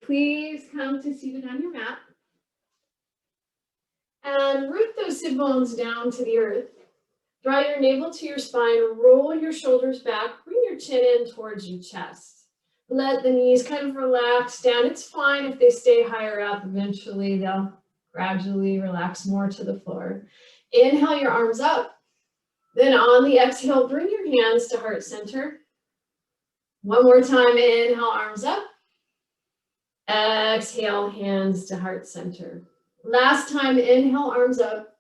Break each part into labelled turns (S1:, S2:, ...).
S1: please come to seated on your mat. And root those sit bones down to the earth. Draw your navel to your spine, roll your shoulders back, bring your chin in towards your chest. Let the knees kind of relax down. It's fine if they stay higher up. Eventually, they'll gradually relax more to the floor. Inhale your arms up. Then on the exhale, bring your hands to heart center. One more time, inhale, arms up. Exhale, hands to heart center. Last time, inhale, arms up.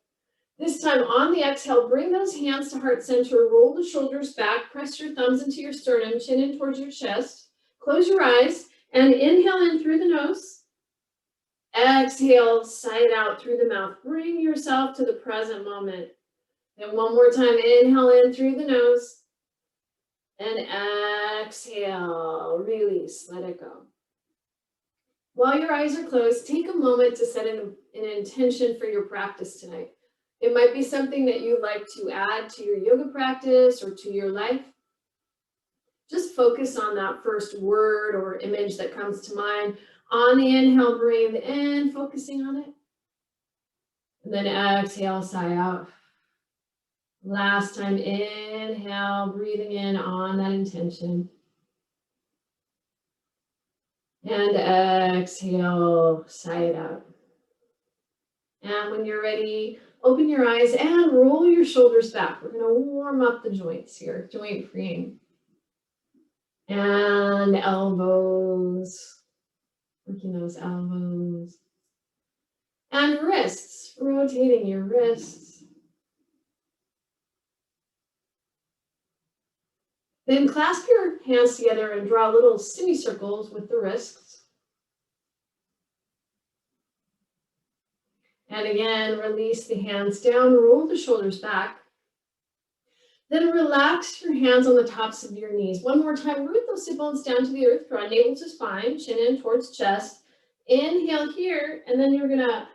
S1: This time on the exhale, bring those hands to heart center, roll the shoulders back, press your thumbs into your sternum, chin in towards your chest. Close your eyes and inhale in through the nose. Exhale, sigh it out through the mouth. Bring yourself to the present moment. And one more time, inhale in through the nose. And exhale, release, let it go. While your eyes are closed, take a moment to set an intention for your practice tonight. It might be something that you'd like to add to your yoga practice or to your life. Just focus on that first word or image that comes to mind. On the inhale, breathe in, focusing on it. And then exhale, sigh out. Last time, inhale, breathing in on that intention. And exhale, sigh it out. And when you're ready, open your eyes and roll your shoulders back. We're going to warm up the joints here, joint freeing. And elbows, working those elbows. And wrists, rotating your wrists. Then clasp your hands together and draw little semicircles with the wrists. And again, release the hands down, roll the shoulders back. Then relax your hands on the tops of your knees. One more time, root those sit bones down to the earth, draw navel to spine, chin in towards chest. Inhale here, and then you're gonna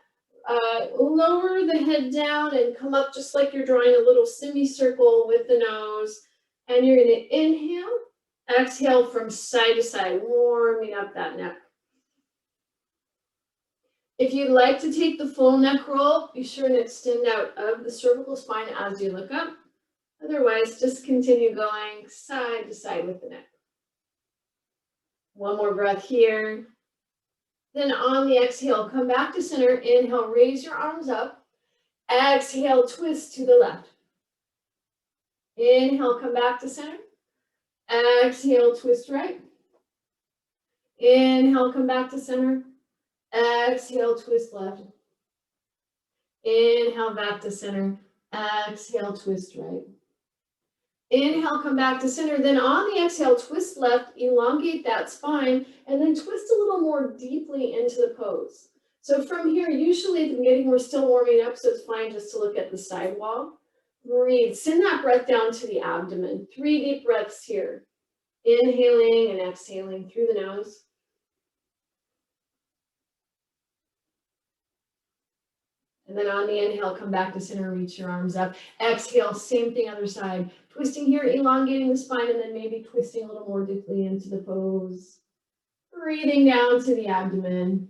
S1: lower the head down and come up just like you're drawing a little semicircle with the nose. And you're gonna inhale, exhale from side to side, warming up that neck. If you'd like to take the full neck roll, be sure to extend out of the cervical spine as you look up. Otherwise, just continue going side to side with the neck. One more breath here. Then on the exhale, come back to center. Inhale, raise your arms up. Exhale, twist to the left. Inhale, come back to center. Exhale, twist right. Inhale, come back to center. Exhale, twist left. Inhale, back to center. Exhale, twist right. Inhale, come back to center. Then on the exhale, twist left, elongate that spine, and then twist a little more deeply into the pose. So from here, usually at the beginning, we're still warming up, so it's fine just to look at the side wall. Breathe. Send that breath down to the abdomen. 3 deep breaths here. Inhaling and exhaling through the nose. And then on the inhale, come back to center, reach your arms up. Exhale, same thing, other side. Twisting here, elongating the spine, and then maybe twisting a little more deeply into the pose. Breathing down to the abdomen.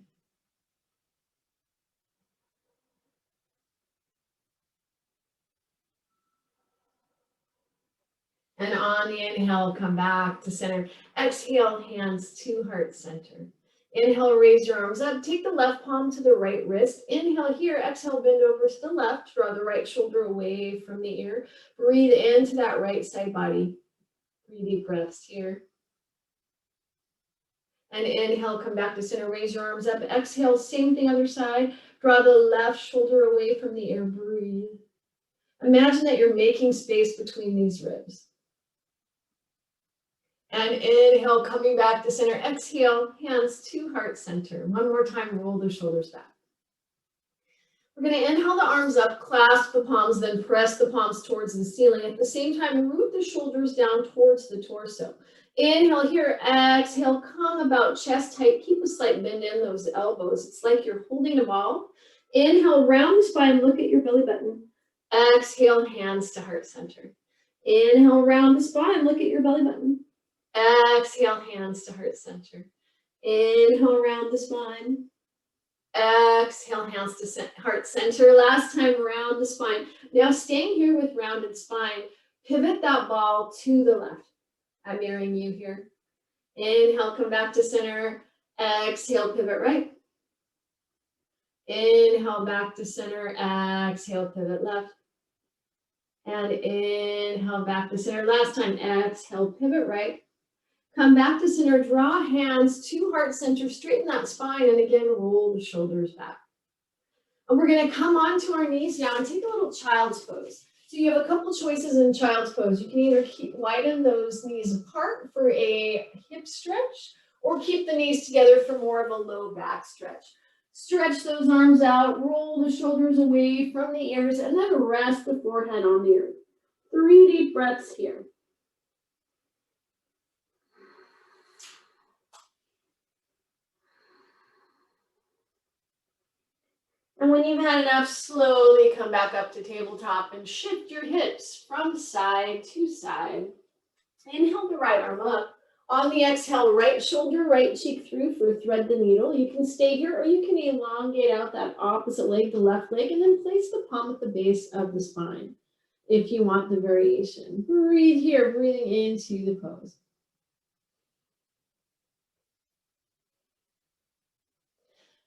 S1: And on the inhale, come back to center. Exhale, hands to heart center. Inhale, raise your arms up. Take the left palm to the right wrist. Inhale here, exhale, bend over to the left. Draw the right shoulder away from the ear. Breathe into that right side body. 3 deep breaths here. And inhale, come back to center, raise your arms up. Exhale, same thing, other side. Draw the left shoulder away from the ear. Breathe. Imagine that you're making space between these ribs. And inhale, coming back to center. Exhale, hands to heart center. One more time, roll the shoulders back. We're going to inhale the arms up, clasp the palms, then press the palms towards the ceiling. At the same time, root the shoulders down towards the torso. Inhale here, exhale, come about chest height. Keep a slight bend in those elbows. It's like you're holding a ball. Inhale, round the spine, look at your belly button. Exhale, hands to heart center. Inhale, round the spine, look at your belly button. Exhale, hands to heart center. Inhale around the spine. Exhale, hands to heart center. Last time around the spine. Now staying here with rounded spine, pivot that ball to the left. I'm mirroring you here. Inhale, come back to center. Exhale, pivot right. Inhale, back to center. Exhale, pivot left. And inhale, back to center. Last time, exhale, pivot right. Come back to center, draw hands to heart center, straighten that spine, and again, roll the shoulders back. And we're gonna come onto our knees now and take a little child's pose. So you have a couple choices in child's pose. You can either widen those knees apart for a hip stretch, or keep the knees together for more of a low back stretch. Stretch those arms out, roll the shoulders away from the ears, and then rest the forehead on the earth. 3 deep breaths here. And when you've had enough, slowly come back up to tabletop and shift your hips from side to side. Inhale the right arm up. On the exhale, right shoulder, right cheek through for thread the needle. You can stay here or you can elongate out that opposite leg, the left leg, and then place the palm at the base of the spine if you want the variation. Breathe here, breathing into the pose.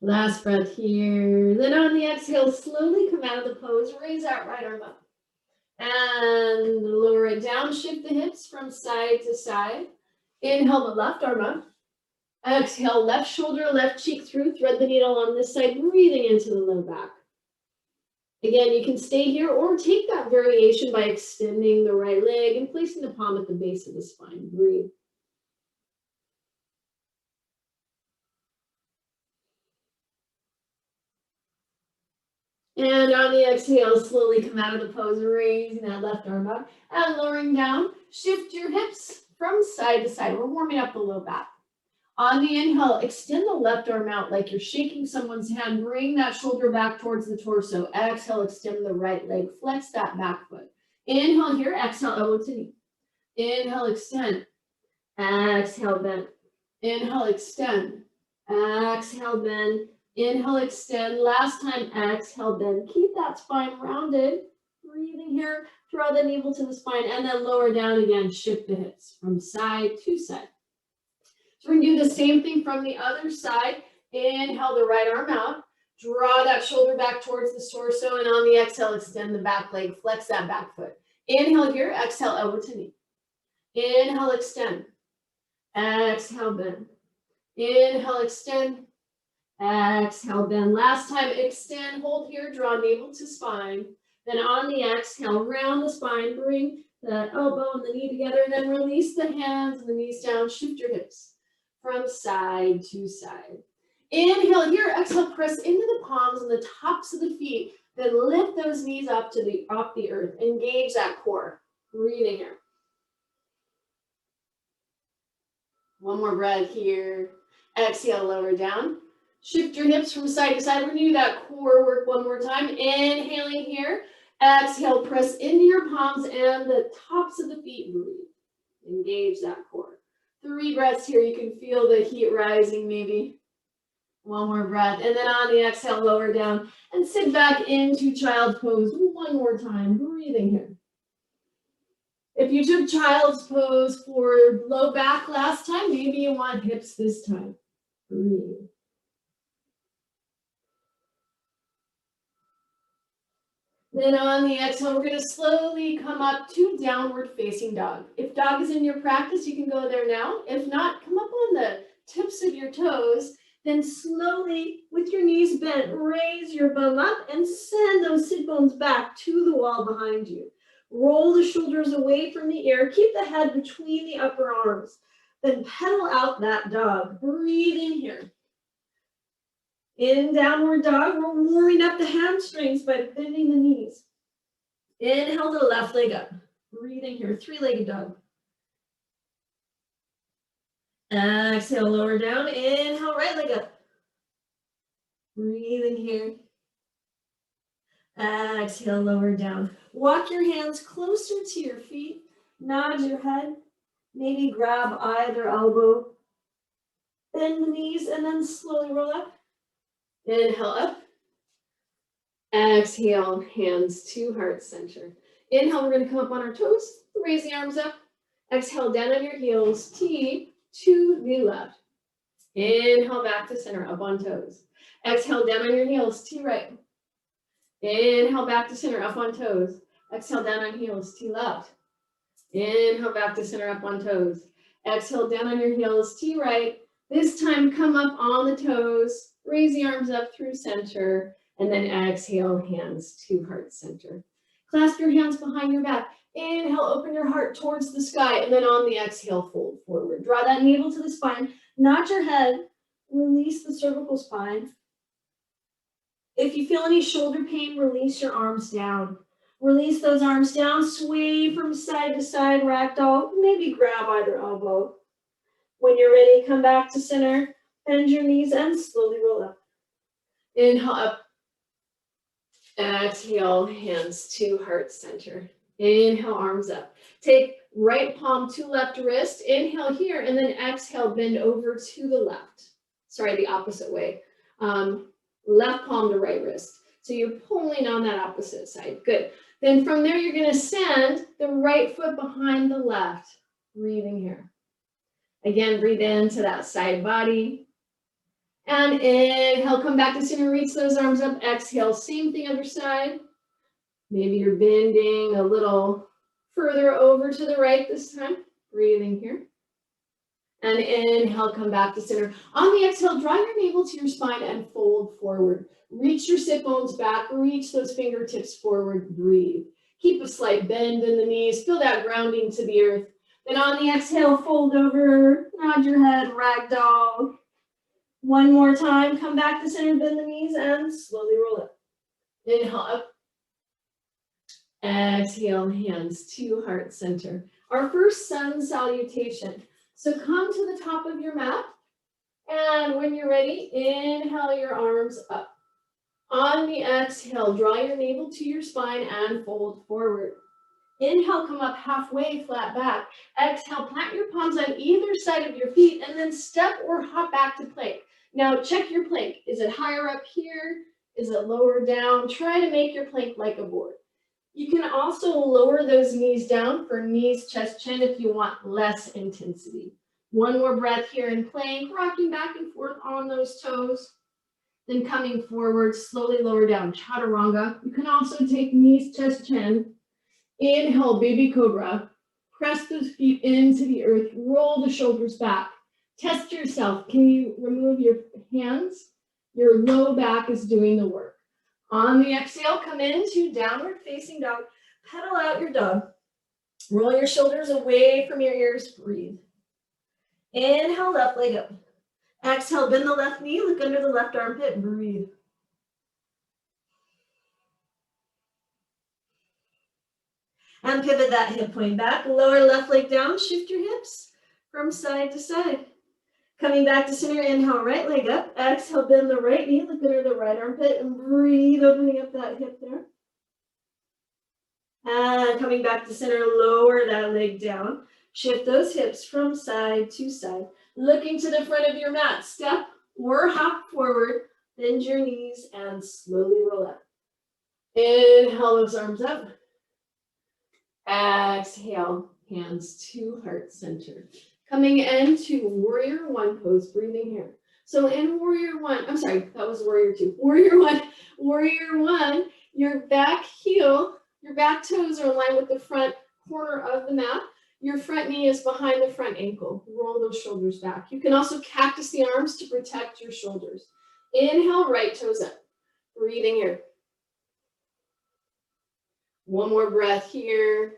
S1: Last breath here. Then on the exhale, slowly come out of the pose. Raise that right arm up. And lower it down. Shift the hips from side to side. Inhale the left arm up. Exhale, left shoulder, left cheek through. Thread the needle on this side, breathing into the low back. Again, you can stay here or take that variation by extending the right leg and placing the palm at the base of the spine. Breathe. And on the exhale, slowly come out of the pose, raising that left arm up and lowering down. Shift your hips from side to side. We're warming up the low back. On the inhale, extend the left arm out like you're shaking someone's hand. Bring that shoulder back towards the torso. Exhale, extend the right leg. Flex that back foot. Inhale here, exhale, elbow to knee. Inhale, extend. Exhale, bend. Inhale, extend. Exhale, bend. Inhale, extend. Last time, exhale, bend. Keep that spine rounded. Breathing here. Draw the navel to the spine and then lower down again. Shift the hips from side to side. So we're going to do the same thing from the other side. Inhale the right arm out. Draw that shoulder back towards the torso. And on the exhale, extend the back leg. Flex that back foot. Inhale here. Exhale, elbow to knee. Inhale, extend. Exhale, bend. Inhale, extend. Exhale, bend. Last time, extend, hold here, draw navel to spine. Then on the exhale, round the spine, bring the elbow and the knee together, and then release the hands and the knees down. Shift your hips from side to side. Inhale here, exhale, press into the palms and the tops of the feet. Then lift those knees up to off the earth. Engage that core. Breathing here. One more breath here. Exhale, lower down. Shift your hips from side to side. We're going to do that core work one more time. Inhaling here. Exhale, press into your palms and the tops of the feet. Breathe. Engage that core. 3 breaths here. You can feel the heat rising maybe. One more breath. And then on the exhale, lower down and sit back into child's pose one more time. Breathing here. If you took child's pose for low back last time, maybe you want hips this time. Breathe. Then on the exhale, we're going to slowly come up to downward facing dog. If dog is in your practice, you can go there now. If not, come up on the tips of your toes. Then slowly, with your knees bent, raise your bum up and send those sit bones back to the wall behind you. Roll the shoulders away from the ear. Keep the head between the upper arms. Then pedal out that dog. Breathe in here. In downward dog, we're warming up the hamstrings by bending the knees. Inhale the left leg up. Breathing here, 3-legged dog. Exhale, lower down. Inhale, right leg up. Breathing here. Exhale, lower down. Walk your hands closer to your feet. Nod your head. Maybe grab either elbow. Bend the knees and then slowly roll up. Inhale up. Exhale, hands to heart center. Inhale, we're going to come up on our toes. Raise the arms up. Exhale, down on your heels. T to the left. Inhale, back to center, up on toes. Exhale, down on your heels. T right. Inhale, back to center, up on toes. Exhale, down on heels. T left. Inhale, back to center, up on toes. Exhale, down on your heels. T right. This time, come up on the toes. Raise the arms up through center. And then exhale, hands to heart center. Clasp your hands behind your back. Inhale, open your heart towards the sky. And then on the exhale, fold forward. Draw that navel to the spine. Nod your head. Release the cervical spine. If you feel any shoulder pain, release your arms down. Release those arms down. Sway from side to side, ragdoll. Maybe grab either elbow. When you're ready, come back to center. Bend your knees and slowly roll up. Inhale up. Exhale, hands to heart center. Inhale, arms up. Take right palm to left wrist. Inhale here, and then exhale, bend over to the left. Sorry, the opposite way. Left palm to right wrist. So you're pulling on that opposite side. Good. Then from there, you're going to send the right foot behind the left. Breathing here. Again, breathe into that side body. And inhale, come back to center, reach those arms up. Exhale, same thing other side. Maybe you're bending a little further over to the right this time. Breathing here. And inhale, come back to center. On the exhale, draw your navel to your spine and fold forward. Reach your sit bones back, reach those fingertips forward, breathe. Keep a slight bend in the knees, feel that grounding to the earth. Then on the exhale, fold over, nod your head, ragdoll. One more time, come back to center, bend the knees, and slowly roll up. Inhale up. Exhale, hands to heart center. Our first sun salutation. So come to the top of your mat, and when you're ready, inhale your arms up. On the exhale, draw your navel to your spine and fold forward. Inhale, come up halfway, flat back. Exhale, plant your palms on either side of your feet, and then step or hop back to plank. Now check your plank. Is it higher up here? Is it lower down? Try to make your plank like a board. You can also lower those knees down for knees, chest, chin if you want less intensity. One more breath here in plank, rocking back and forth on those toes. Then coming forward, slowly lower down, chaturanga. You can also take knees, chest, chin. Inhale, baby cobra. Press those feet into the earth, roll the shoulders back. Test yourself. Can you remove your hands? Your low back is doing the work. On the exhale, come into downward facing dog. Pedal out your dog. Roll your shoulders away from your ears. Breathe. Inhale, left leg up. Exhale, bend the left knee. Look under the left armpit. Breathe. And pivot that hip point back. Lower left leg down. Shift your hips from side to side. Coming back to center, inhale, right leg up. Exhale, bend the right knee, look under the right armpit, and breathe, opening up that hip there. And coming back to center, lower that leg down. Shift those hips from side to side. Looking to the front of your mat, step or hop forward, bend your knees, and slowly roll up. Inhale those arms up. Exhale, hands to heart center. Coming into warrior one pose, breathing here. So in warrior one, I'm sorry, that was warrior two. Warrior one, your back heel, your back toes are in line with the front corner of the mat. Your front knee is behind the front ankle. Roll those shoulders back. You can also cactus the arms to protect your shoulders. Inhale, right toes up. Breathing here. One more breath here.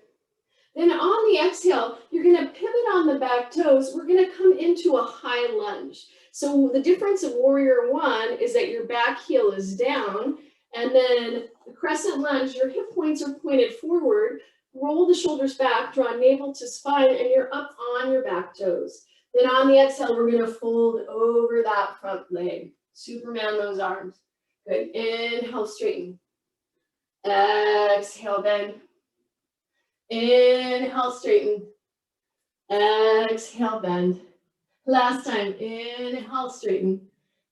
S1: Then on the exhale, you're going to pivot on the back toes. We're going to come into a high lunge. So the difference of warrior one is that your back heel is down, and then the crescent lunge, your hip points are pointed forward. Roll the shoulders back, draw navel to spine, and you're up on your back toes. Then on the exhale, we're going to fold over that front leg. Superman those arms. Good. Inhale, straighten. Exhale, bend. Inhale, straighten. Exhale, bend. Last time, inhale, straighten.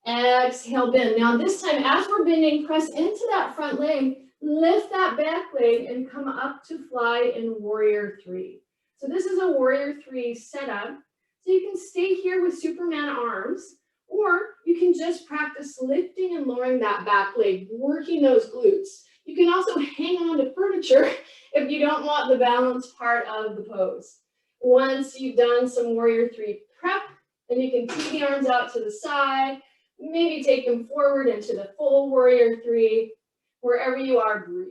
S1: Exhale, bend. Now this time, as we're bending, press into that front leg, lift that back leg and come up to fly in warrior three. So this is a warrior three setup. So you can stay here with Superman arms, or you can just practice lifting and lowering that back leg, working those glutes. You can also hang on to furniture if you don't want the balance part of the pose. Once you've done some warrior three prep, then you can take the arms out to the side, maybe take them forward into the full warrior three. Wherever you are, breathe.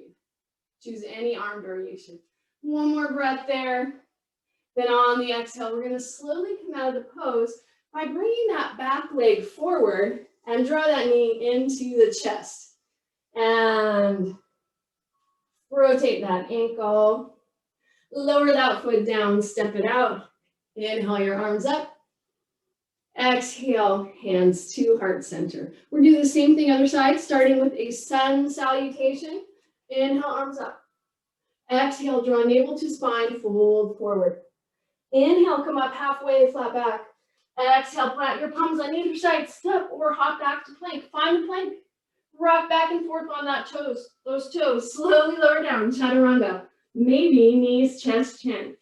S1: Choose any arm variation. One more breath there. Then on the exhale, we're going to slowly come out of the pose by bringing that back leg forward and draw that knee into the chest. And rotate that ankle. Lower that foot down, step it out. Inhale your arms up. Exhale, hands to heart center. We're doing the same thing other side, starting with a sun salutation. Inhale, arms up. Exhale, draw navel to spine, fold forward. Inhale, come up halfway, flat back. Exhale, plant your palms on either side, step or hop back to plank. Find the plank. Rock back and forth on that toes. Those toes, slowly lower down, chaturanga. Maybe knees, chest, chin.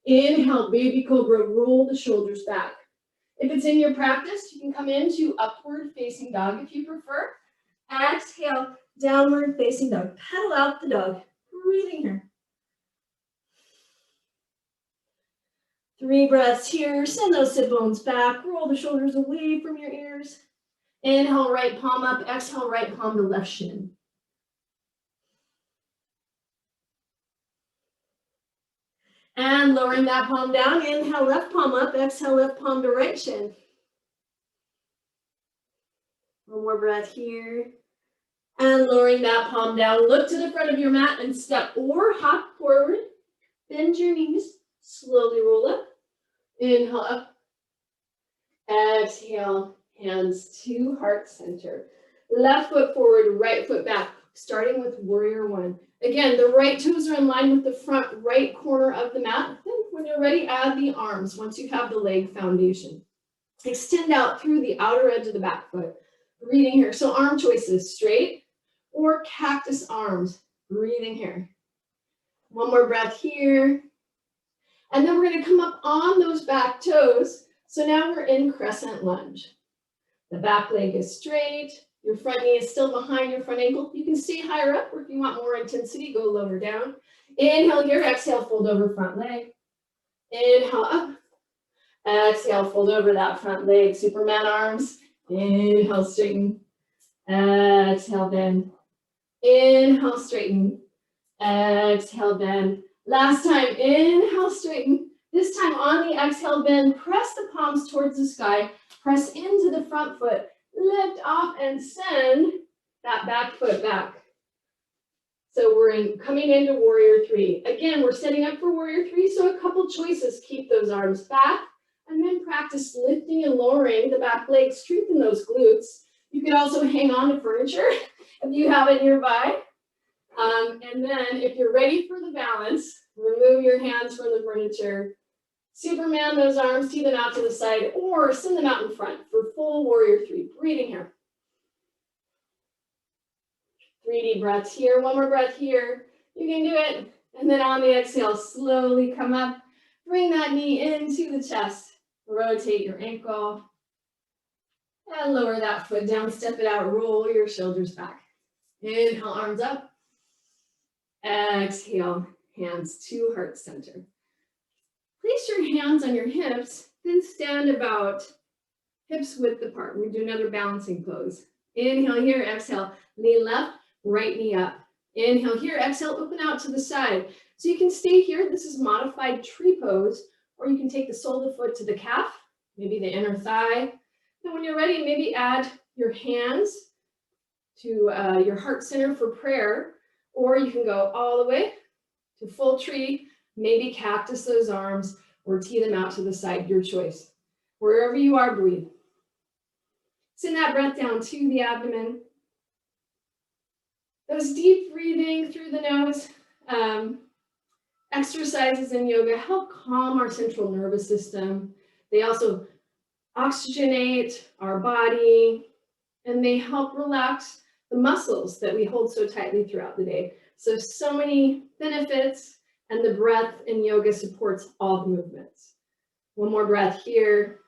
S1: Inhale, baby cobra, roll the shoulders back. If it's in your practice, you can come into upward facing dog if you prefer. Exhale, downward facing dog. Pedal out the dog. Breathing here. 3 breaths here. Send those sit bones back. Roll the shoulders away from your ears. Inhale, right palm up. Exhale, right palm to left shin. And lowering that palm down. Inhale, left palm up. Exhale, left palm to right shin. One more breath here. And lowering that palm down. Look to the front of your mat and step or hop forward. Bend your knees. Slowly roll up. Inhale up. Exhale, hands to heart center. Left foot forward, right foot back, starting with warrior one. Again, the right toes are in line with the front right corner of the mat. Then when you're ready, add the arms once you have the leg foundation. Extend out through the outer edge of the back foot. Breathing here. So arm choices, straight or cactus arms. Breathing here. One more breath here. And then we're going to come up on those back toes. So now we're in crescent lunge. The back leg is straight. Your front knee is still behind your front ankle. You can stay higher up, or if you want more intensity, go lower down. Inhale here, exhale, fold over front leg. Inhale up. Exhale, fold over that front leg. Superman arms. Inhale, straighten. Exhale, bend. Inhale, straighten. Exhale, bend. Last time, inhale, straighten. This time on the exhale, bend. Press the palms towards the sky. Press into the front foot. Lift off and send that back foot back. So we're coming into warrior three. Again, we're setting up for warrior three, so a couple choices. Keep those arms back, and then practice lifting and lowering the back leg. Strengthen those glutes. You can also hang on to furniture if you have it nearby. And then if you're ready for the balance, remove your hands from the furniture. Superman those arms, tee them out to the side, or send them out in front for full warrior three. Breathing here. 3 deep breaths here. One more breath here. You can do it. And then on the exhale, slowly come up. Bring that knee into the chest. Rotate your ankle. And lower that foot down. Step it out. Roll your shoulders back. Inhale, arms up. Exhale, hands to heart center. Place your hands on your hips, then stand about hips width apart. We do another balancing pose. Inhale here, exhale, knee left, right knee up. Inhale here, exhale, open out to the side. So you can stay here. This is modified tree pose, or you can take the sole of the foot to the calf, maybe the inner thigh. And when you're ready, maybe add your hands to your heart center for prayer, or you can go all the way to full tree, maybe cactus those arms, or tee them out to the side, your choice. Wherever you are, breathe. Send that breath down to the abdomen. Those deep breathing through the nose exercises in yoga help calm our central nervous system. They also oxygenate our body, and they help relax the muscles that we hold so tightly throughout the day. So many benefits, and the breath in yoga supports all the movements. One more breath here.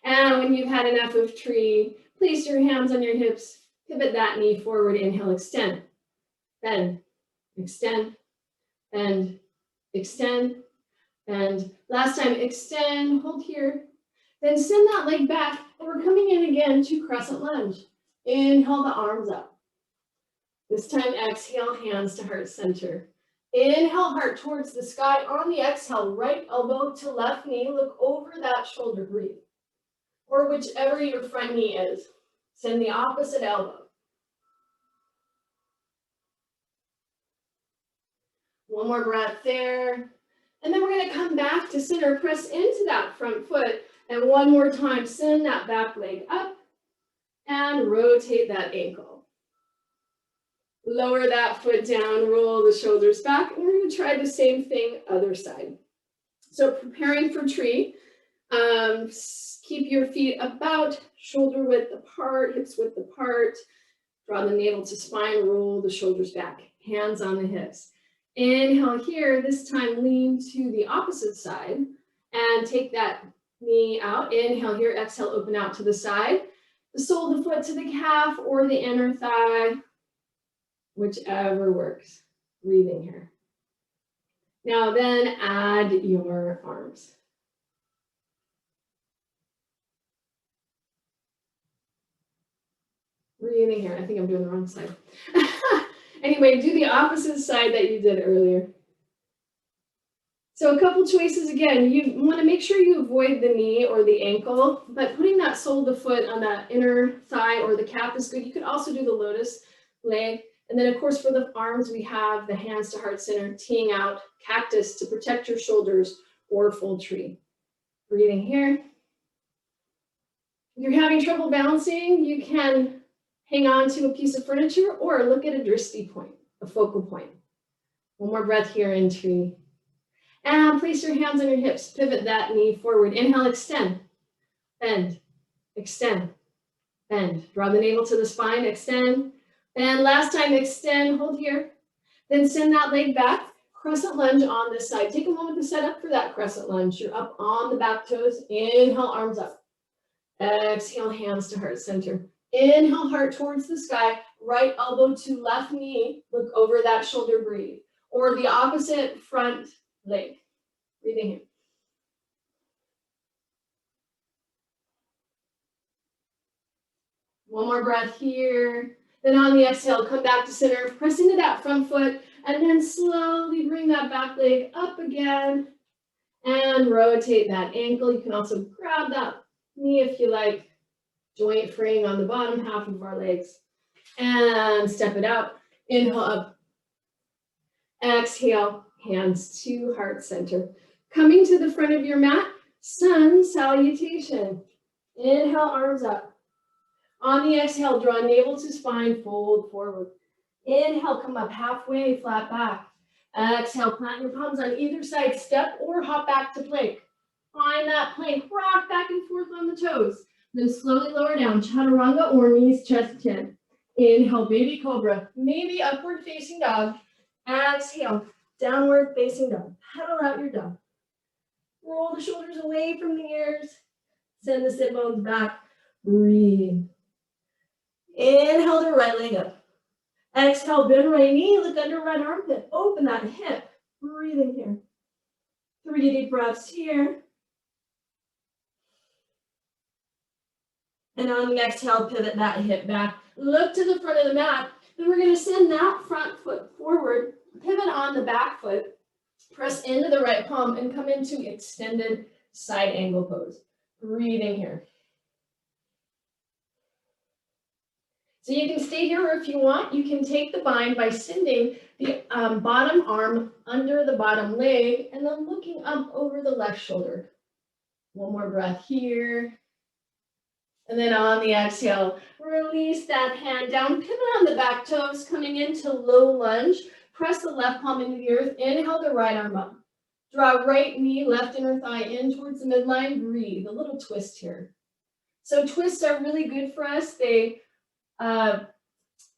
S1: And when you've had enough of tree, place your hands on your hips, pivot that knee forward, inhale, extend, bend, extend, bend, extend, and last time, extend, hold here, then send that leg back, and we're coming in again to crescent lunge. Inhale the arms up. This time, exhale, hands to heart center. Inhale, heart towards the sky. On the exhale, right elbow to left knee, look over that shoulder, breathe. Or whichever your front knee is. Send the opposite elbow. One more breath there. And then we're going to come back to center, press into that front foot. And one more time, send that back leg up and rotate that ankle. Lower that foot down, roll the shoulders back. And we're going to try the same thing, other side. So preparing for tree, keep your feet about shoulder width apart, hips width apart. Draw the navel to spine, roll the shoulders back, hands on the hips. Inhale here, this time lean to the opposite side and take that knee out. Inhale here, exhale, open out to the side. The sole of the foot to the calf or the inner thigh, whichever works. Breathing here. Now then add your arms. Breathing here. I think I'm doing the wrong side. Anyway, do the opposite side that you did earlier. So a couple choices again. You want to make sure you avoid the knee or the ankle, but putting that sole of the foot on that inner thigh or the calf is good. You could also do the lotus leg. And then of course for the arms, we have the hands to heart center, teeing out, cactus to protect your shoulders, or full tree. Breathing here. If you're having trouble balancing, you can hang on to a piece of furniture or look at a drishti point, a focal point. One more breath here in tree. And place your hands on your hips, pivot that knee forward. Inhale, extend, bend, extend, bend. Draw the navel to the spine, extend. And last time, extend, hold here. Then send that leg back, crescent lunge on this side. Take a moment to set up for that crescent lunge. You're up on the back toes. Inhale, arms up. Exhale, hands to heart center. Inhale, heart towards the sky, right elbow to left knee, look over that shoulder, breathe. Or the opposite front leg, breathing in. One more breath here. Then on the exhale, come back to center, press into that front foot, and then slowly bring that back leg up again and rotate that ankle. You can also grab that knee if you like. Joint freeing on the bottom half of our legs. And step it out. Inhale up. Exhale, hands to heart center. Coming to the front of your mat, sun salutation. Inhale, arms up. On the exhale, draw navel to spine, fold forward. Inhale, come up halfway, flat back. Exhale, plant your palms on either side, step or hop back to plank. Find that plank, rock back and forth on the toes. Then slowly lower down, chaturanga or knees, chest, chin. Inhale, baby cobra, maybe upward facing dog. Exhale, downward facing dog. Pedal out your dog. Roll the shoulders away from the ears. Send the sit bones back. Breathe. Inhale the right leg up. Exhale, bend right knee, look under right armpit. Open that hip. Breathing here. 3 deep breaths here. And on the exhale, pivot that hip back. Look to the front of the mat. Then we're going to send that front foot forward. Pivot on the back foot. Press into the right palm and come into extended side angle pose. Breathing here. So you can stay here, or if you want, you can take the bind by sending the bottom arm under the bottom leg and then looking up over the left shoulder. One more breath here. And then on the exhale, release that hand down, pivot on the back toes, coming into low lunge. Press the left palm into the earth. Inhale the right arm up. Draw right knee, left inner thigh in towards the midline. Breathe, a little twist here. So twists are really good for us. They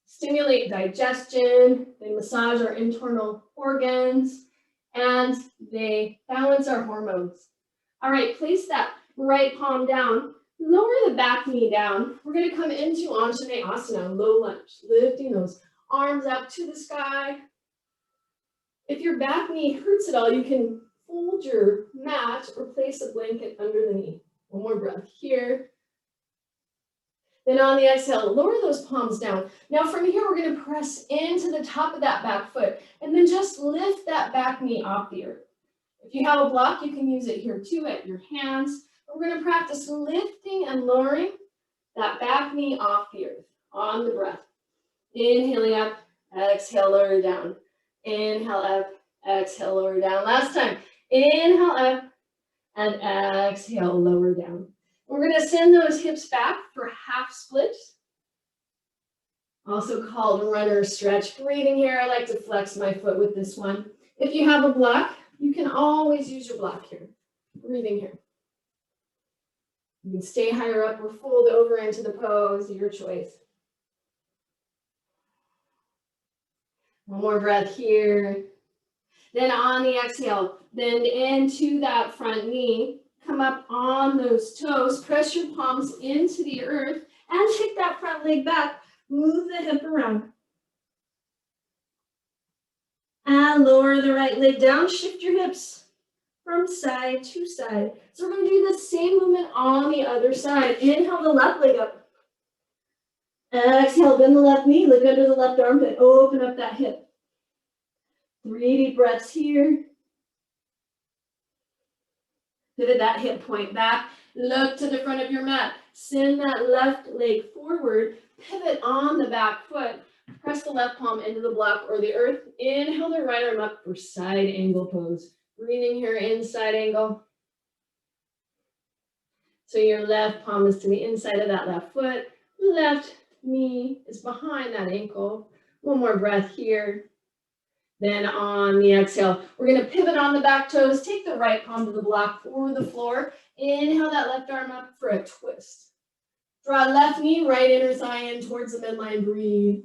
S1: stimulate digestion, they massage our internal organs, and they balance our hormones. All right, place that right palm down, lower the back knee down. We're gonna come into Asana, low lunge, lifting those arms up to the sky. If your back knee hurts at all, you can fold your mat or place a blanket under the knee. One more breath here. Then on the exhale, lower those palms down. Now from here, we're gonna press into the top of that back foot and then just lift that back knee off the earth. If you have a block, you can use it here too at your hands. We're gonna practice lifting and lowering that back knee off the earth on the breath. Inhaling up, exhale, lower down. Inhale up, exhale, lower down. Last time, inhale up and exhale, lower down. We're gonna send those hips back for half splits, also called runner stretch. Breathing here, I like to flex my foot with this one. If you have a block, you can always use your block here. Breathing here. You can stay higher up or fold over into the pose, your choice. One more breath here. Then on the exhale, bend into that front knee. Come up on those toes, press your palms into the earth, and take that front leg back. Move the hip around. And lower the right leg down, shift your hips from side to side. So we're gonna do the same movement on the other side. Inhale the left leg up. Exhale, bend the left knee, look under the left armpit, open up that hip. 3 deep breaths here. Pivot that hip point back. Look to the front of your mat. Send that left leg forward. Pivot on the back foot. Press the left palm into the block or the earth. Inhale the right arm up for side angle pose. Breathing here in side angle. So your left palm is to the inside of that left foot. Left knee is behind that ankle. One more breath here. Then on the exhale, we're gonna pivot on the back toes, take the right palm to the block or the floor. Inhale that left arm up for a twist. Draw left knee, right inner thigh in towards the midline, breathe.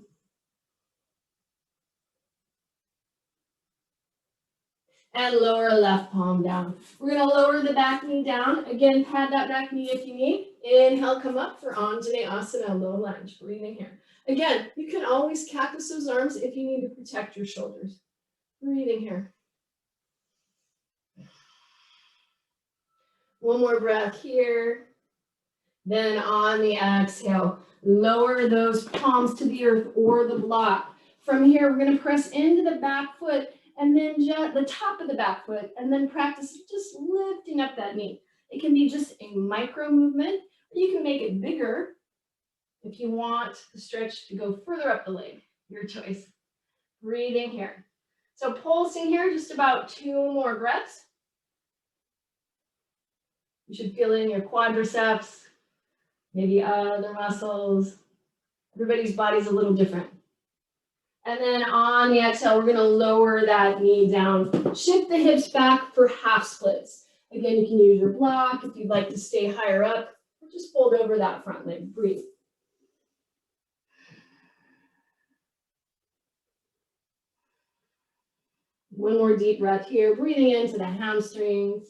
S1: And lower left palm down. We're gonna lower the back knee down. Again, pad that back knee if you need. Inhale, come up for Asana, low lunge, breathing here. Again, you can always cactus those arms if you need to protect your shoulders. Breathing here. One more breath here. Then on the exhale, lower those palms to the earth or the block. From here, we're going to press into the back foot and then the top of the back foot, and then practice just lifting up that knee. It can be just a micro movement, or you can make it bigger if you want the stretch to go further up the leg, your choice. Breathing here. So pulsing here, just about 2 more breaths. You should feel in your quadriceps, maybe other muscles. Everybody's body's a little different. And then on the exhale, we're gonna lower that knee down. Shift the hips back for half splits. Again, you can use your block if you'd like to stay higher up, or just fold over that front leg, breathe. One more deep breath here, breathing into the hamstrings.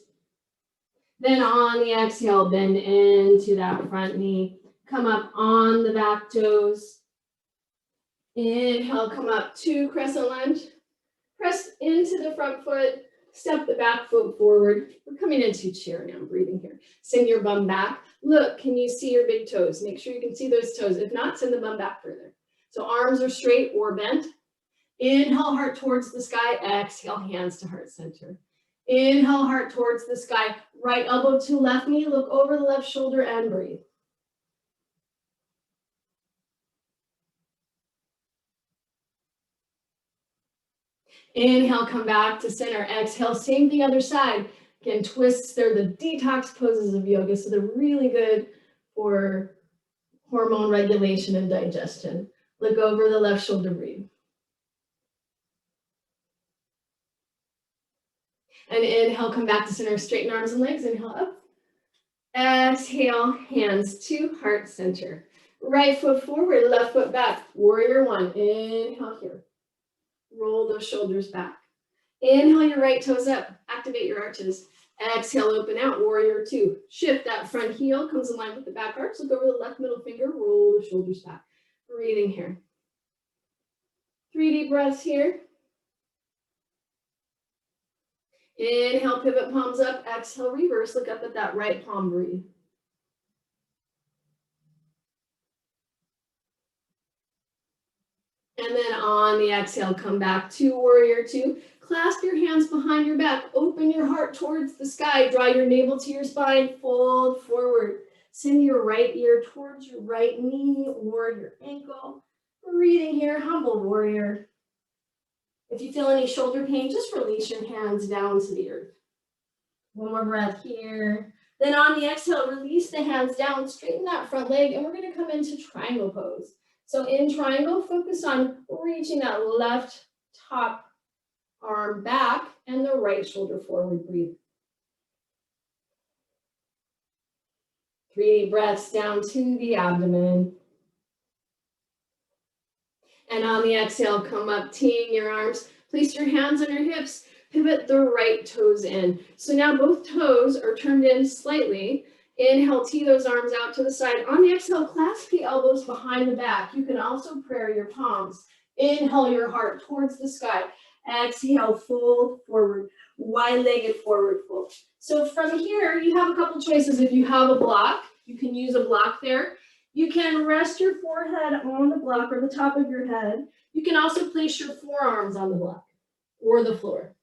S1: Then on the exhale, bend into that front knee. Come up on the back toes. Inhale, come up to crescent lunge. Press into the front foot, step the back foot forward. We're coming into chair now, breathing here. Send your bum back. Look, can you see your big toes? Make sure you can see those toes. If not, send the bum back further. So arms are straight or bent. Inhale, heart towards the sky. Exhale, hands to heart center. Inhale, heart towards the sky. Right elbow to left knee. Look over the left shoulder and breathe. Inhale, come back to center. Exhale, same thing other side. Again, twists, they're the detox poses of yoga, so they're really good for hormone regulation and digestion. Look over the left shoulder, breathe. And inhale, come back to center, straighten arms and legs. Inhale up. Exhale, hands to heart center. Right foot forward, left foot back. Warrior one. Inhale here. Roll those shoulders back. Inhale your right toes up. Activate your arches. Exhale, open out. Warrior two. Shift that front heel, comes in line with the back arch. Look over the left middle finger. Roll the shoulders back. Breathing here. 3 deep breaths here. Inhale, pivot palms up. Exhale, reverse. Look up at that right palm. Breathe. And then on the exhale, come back to warrior two. Clasp your hands behind your back. Open your heart towards the sky. Draw your navel to your spine. Fold forward. Send your right ear towards your right knee or your ankle. Breathing here, humble warrior. If you feel any shoulder pain, just release your hands down to the earth. One more breath here. Then on the exhale, release the hands down, straighten that front leg, and we're going to come into triangle pose. So in triangle, focus on reaching that left top arm back and the right shoulder forward. Breathe. 3 breaths down to the abdomen. And on the exhale, come up, teeing your arms. Place your hands on your hips. Pivot the right toes in. So now both toes are turned in slightly. Inhale, tee those arms out to the side. On the exhale, clasp the elbows behind the back. You can also prayer your palms. Inhale your heart towards the sky. Exhale, fold forward. Wide-legged forward fold. So from here, you have a couple choices. If you have a block, you can use a block there. You can rest your forehead on the block or the top of your head. You can also place your forearms on the block or the floor.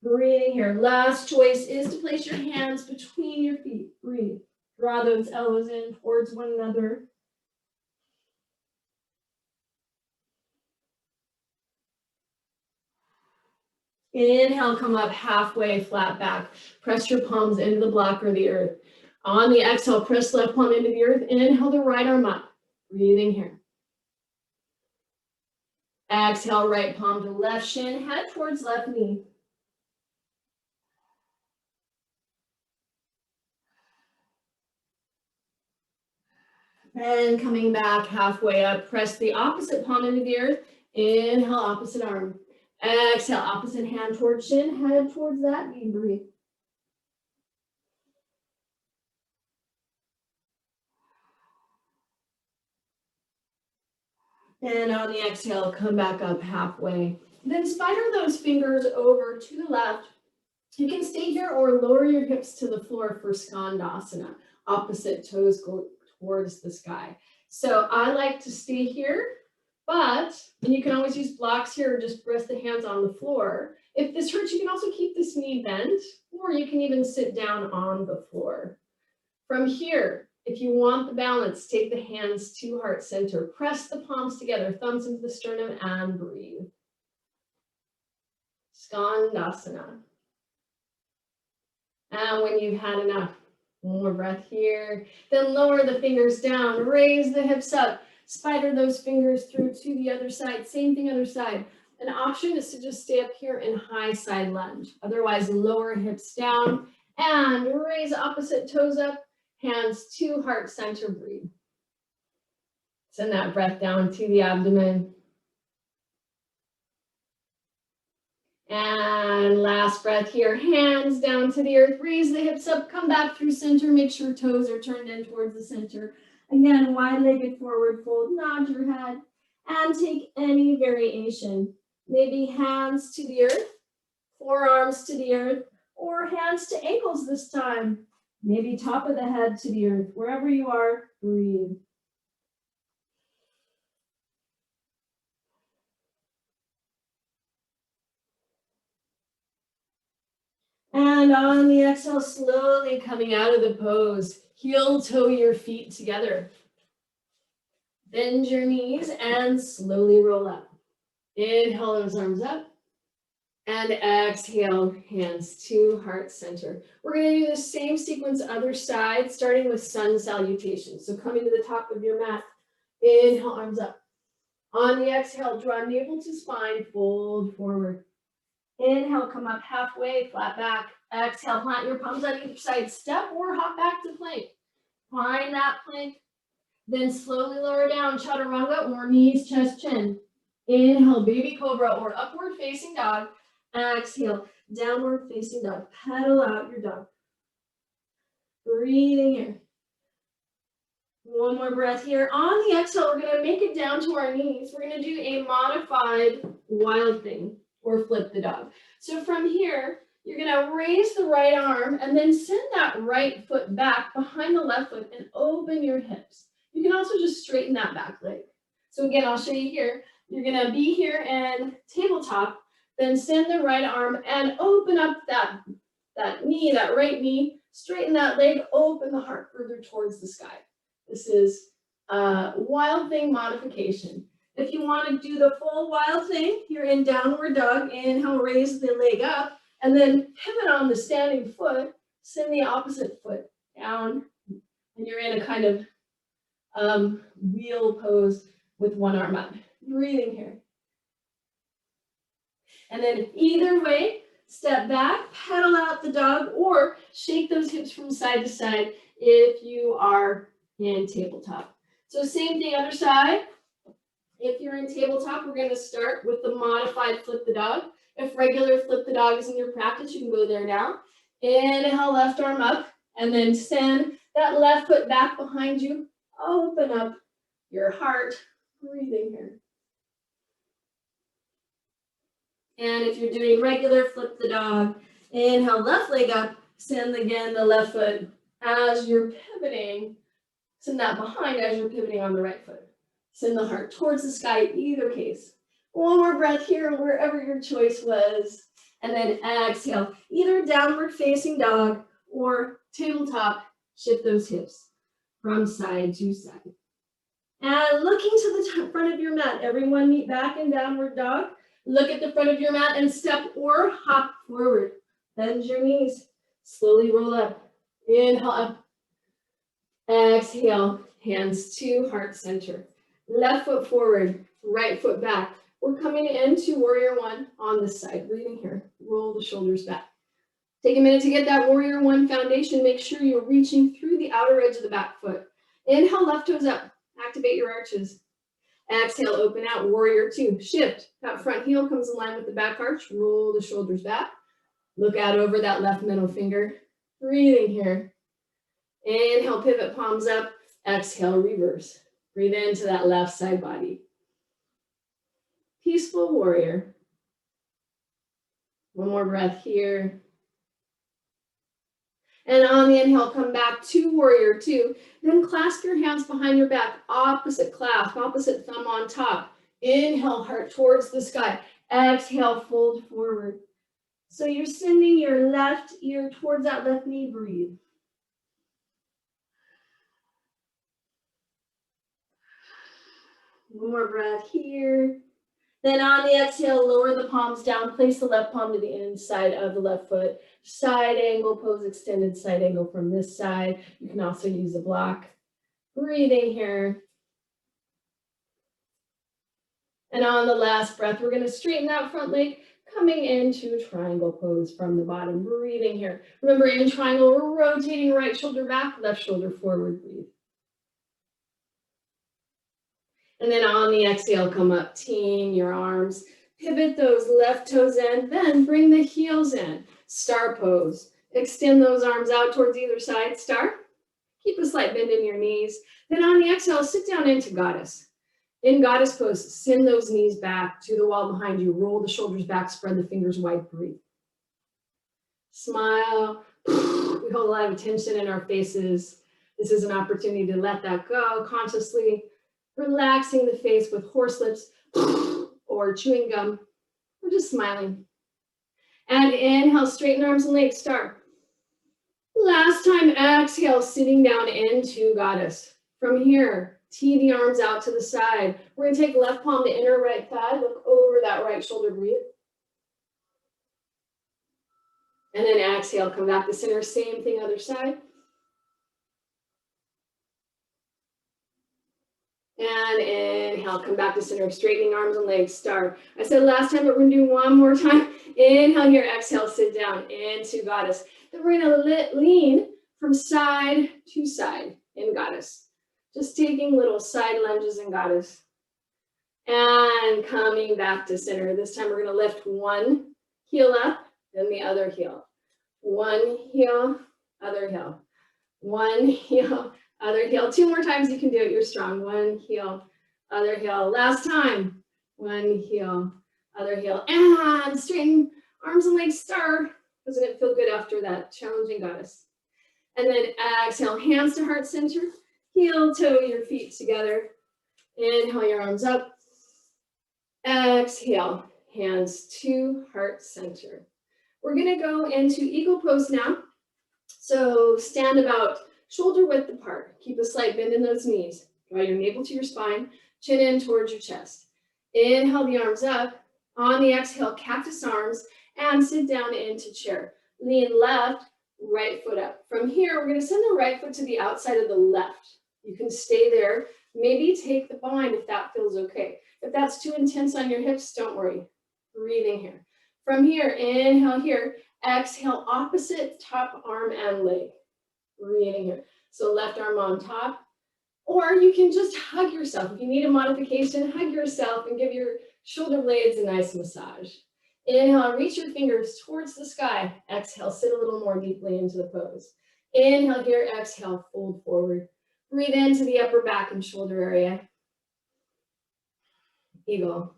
S1: Breathing here. Last choice is to place your hands between your feet. Breathe. Draw those elbows in towards one another. Inhale, come up halfway, flat back. Press your palms into the block or the earth. On the exhale, press left palm into the earth. Inhale the right arm up. Breathing here. Exhale, right palm to left shin. Head towards left knee. And coming back halfway up, press the opposite palm into the earth. Inhale, opposite arm. Exhale, opposite hand towards shin, head towards that knee. Breathe. And on the exhale, come back up halfway. Then spider those fingers over to the left. You can stay here or lower your hips to the floor for Skandasana. Opposite toes go towards the sky. So I like to stay here, and you can always use blocks here or just rest the hands on the floor. If this hurts, you can also keep this knee bent, or you can even sit down on the floor. From here, if you want the balance, take the hands to heart center. Press the palms together, thumbs into the sternum, and breathe. Skandasana. And when you've had enough, one more breath here. Then lower the fingers down, raise the hips up, spider those fingers through to the other side. Same thing, other side. An option is to just stay up here in high side lunge. Otherwise, lower hips down and raise opposite toes up, hands to heart center, breathe. Send that breath down to the abdomen. And last breath here, hands down to the earth, raise the hips up, come back through center, make sure toes are turned in towards the center. Again, wide-legged forward fold, nod your head, and take any variation. Maybe hands to the earth, forearms to the earth, or hands to ankles this time. Maybe top of the head to the earth. Wherever you are, breathe. And on the exhale, slowly coming out of the pose, heel toe your feet together. Bend your knees and slowly roll up. Inhale those arms up. And exhale, hands to heart center. We're going to do the same sequence other side, starting with sun salutation. So coming to the top of your mat, inhale, arms up. On the exhale, draw navel to spine, fold forward. Inhale, come up halfway, flat back. Exhale, plant your palms on either side. Step or hop back to plank. Find that plank. Then slowly lower down, chaturanga or knees, chest, chin. Inhale, baby cobra or upward facing dog. Exhale, downward facing dog. Pedal out your dog. Breathing here. One more breath here. On the exhale, we're going to make it down to our knees. We're going to do a modified wild thing or flip the dog. So from here, you're going to raise the right arm and then send that right foot back behind the left foot and open your hips. You can also just straighten that back leg. So again, I'll show you here. You're going to be here and tabletop, then send the right arm and open up that knee, that right knee, straighten that leg, open the heart further towards the sky. This is a wild thing modification. If you want to do the full wild thing, you're in downward dog. Inhale, raise the leg up, and then pivot on the standing foot, send the opposite foot down, and you're in a kind of wheel pose with one arm up. Breathing here. And then either way, step back, pedal out the dog, or shake those hips from side to side if you are in tabletop. So same thing, other side. If you're in tabletop, we're going to start with the modified flip the dog. If regular flip the dog is in your practice, you can go there now. Inhale, left arm up, and then send that left foot back behind you. Open up your heart. Breathing here. And if you're doing regular flip the dog, inhale, left leg up, send again the left foot as you're pivoting. Send that behind as you're pivoting on the right foot. Send the heart towards the sky, either case. One more breath here, wherever your choice was. And then exhale, either downward facing dog or tabletop, shift those hips from side to side. And looking to the front of your mat, everyone meet back in downward dog. Look at the front of your mat and step or hop forward. Bend your knees, slowly roll up. Inhale up. Exhale, hands to heart center. Left foot forward, right foot back. We're coming into warrior one on this side. Breathing here. Roll the shoulders back. Take a minute to get that warrior one foundation. Make sure you're reaching through the outer edge of the back foot. Inhale, left toes up. Activate your arches. Exhale, open out, warrior two. Shift. That front heel comes in line with the back arch. Roll the shoulders back. Look out over that left middle finger. Breathing here. Inhale, pivot, palms up. Exhale, reverse. Breathe into that left side body. Peaceful warrior. One more breath here. And on the inhale, come back to warrior two. Then clasp your hands behind your back. Opposite clasp, opposite thumb on top. Inhale, heart towards the sky. Exhale, fold forward. So you're sending your left ear towards that left knee. Breathe. One more breath here. Then on the exhale, lower the palms down. Place the left palm to the inside of the left foot. Side angle pose, extended side angle from this side. You can also use a block. Breathing here. And on the last breath, we're going to straighten that front leg, coming into triangle pose from the bottom. Breathing here. Remember, in triangle, we're rotating right shoulder back, left shoulder forward. Breathe. And then on the exhale, come up, teeing your arms. Pivot those left toes in, then bring the heels in. Star pose. Extend those arms out towards either side. Star. Keep a slight bend in your knees. Then on the exhale, sit down into goddess. In goddess pose, send those knees back to the wall behind you. Roll the shoulders back, spread the fingers wide. Breathe. Smile. We hold a lot of tension in our faces. This is an opportunity to let that go consciously. Relaxing the face with horse lips or chewing gum, or just smiling. And inhale, straighten arms and legs, start. Last time, exhale, sitting down into goddess. From here, tee the arms out to the side. We're gonna take left palm to inner right thigh, look over that right shoulder, breathe. And then exhale, come back to center, same thing, other side. And inhale, come back to center, straightening arms and legs, star. I said last time, but we're gonna do one more time. Inhale here, exhale, sit down into goddess. Then we're gonna lean from side to side in goddess. Just taking little side lunges in goddess. And coming back to center. This time we're gonna lift one heel up, then the other heel. One heel, other heel. One heel, other heel. 2 more times you can do it, you're strong. One heel, other heel. Last time. One heel, other heel. And straighten arms and legs, star. Doesn't it feel good after that? Challenging goddess. And then exhale, hands to heart center. Heel, toe, your feet together. Inhale your arms up. Exhale, hands to heart center. We're gonna go into eagle pose now. So stand about shoulder width apart. Keep a slight bend in those knees. Draw your navel to your spine, chin in towards your chest. Inhale the arms up. On the exhale, cactus arms and sit down into chair. Lean left, right foot up. From here, we're gonna send the right foot to the outside of the left. You can stay there. Maybe take the bind if that feels okay. If that's too intense on your hips, don't worry. Breathing here. From here, inhale here. Exhale, opposite top arm and leg. Breathing here. So left arm on top. Or you can just hug yourself. If you need a modification, hug yourself and give your shoulder blades a nice massage. Inhale, reach your fingers towards the sky. Exhale, sit a little more deeply into the pose. Inhale here, exhale, fold forward. Breathe into the upper back and shoulder area. Eagle.